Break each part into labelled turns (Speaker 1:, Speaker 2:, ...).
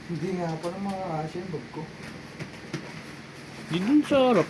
Speaker 1: Hindi nga pa ng mga asin bag ko.
Speaker 2: Di dun sa harap.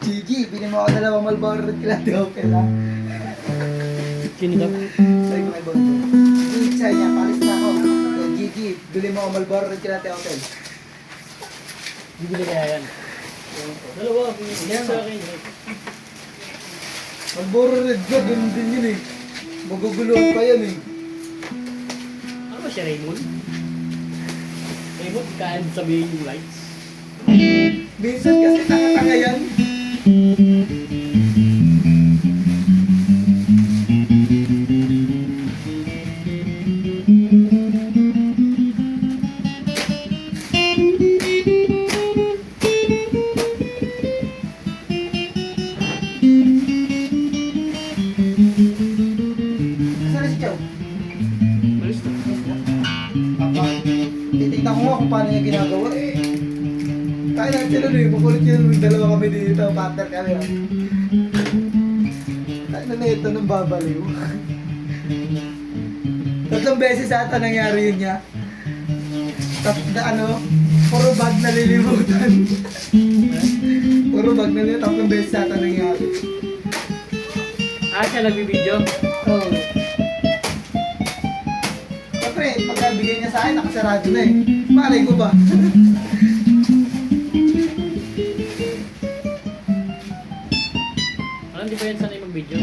Speaker 1: Gigi, bili mo ako dalawang Malboro Red kila di okay lang.
Speaker 2: Sino daw?
Speaker 1: Sabi ko kay Bonto. Gigi, sabi niya, palis na ako. Gigi, bili mo ako Malboro Red kila di okay.
Speaker 2: Bibili kaya yan. Dalawa, bibili sa akin.
Speaker 1: Malboro Red ka, ganun din yun eh. Maguguluhan pa yan eh.
Speaker 2: Ano ba siya, Raymond? Raymond, kaya sabihin yung lights.
Speaker 1: Minsan kasi tanga-tanga yan. Saan si Chow?
Speaker 2: Malis na.
Speaker 1: Titignan ko nga kung paano niya ginagawa eh. Kaya lang sila nun eh, makulit yun. Dalawa kami dito, partner kami. Kaya na ito nang babaliw. Tatlong beses ata nangyari yun niya. Tapos na ano, puro bag nalilimutan. Puro bag nalilimutan, tatlong beses ata nangyari.
Speaker 2: Ah, siya nagbibideo?
Speaker 1: Oo. Oh. Siyempre, pagkabigay niya sa akin, nakasarado na eh. Malay ko ba?
Speaker 2: Alam, di ba yan sanay mag-video?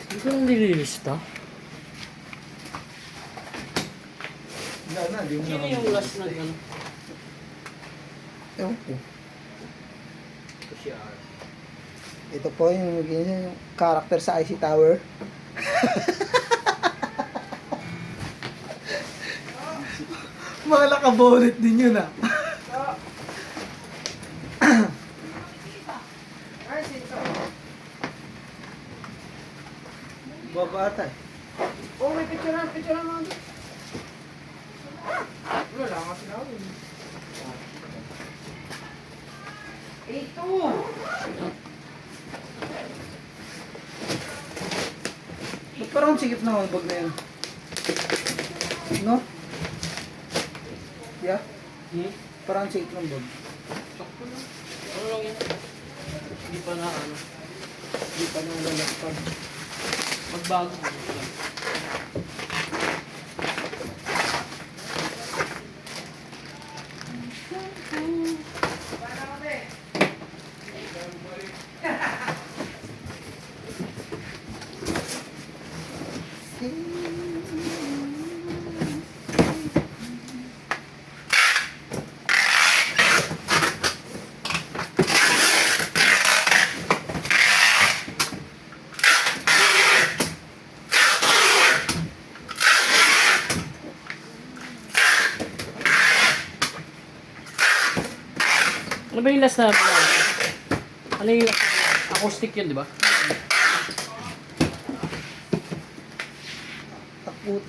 Speaker 2: Hindi ko lang nililista.
Speaker 1: Wala na, di mo
Speaker 2: Sino yung last na ano?
Speaker 1: Ewan ko.
Speaker 2: Ito si R.
Speaker 1: Ito po yung character sa IC Tower. Mga nakabonet din yun ah. Babata eh.
Speaker 3: Oh, may picture na mga doon. Wala lang kasi na. Ito!
Speaker 1: Ba't parang sikip na ang bag na yun? No? Yeah? Parang sikip ng bag.
Speaker 2: Sakto lang. Ano lang yan? Hindi pa na ano. Hindi pa na lalagpag. Magbago mo lang. Ano ba yung last na? Ano yung acoustic yun, di ba?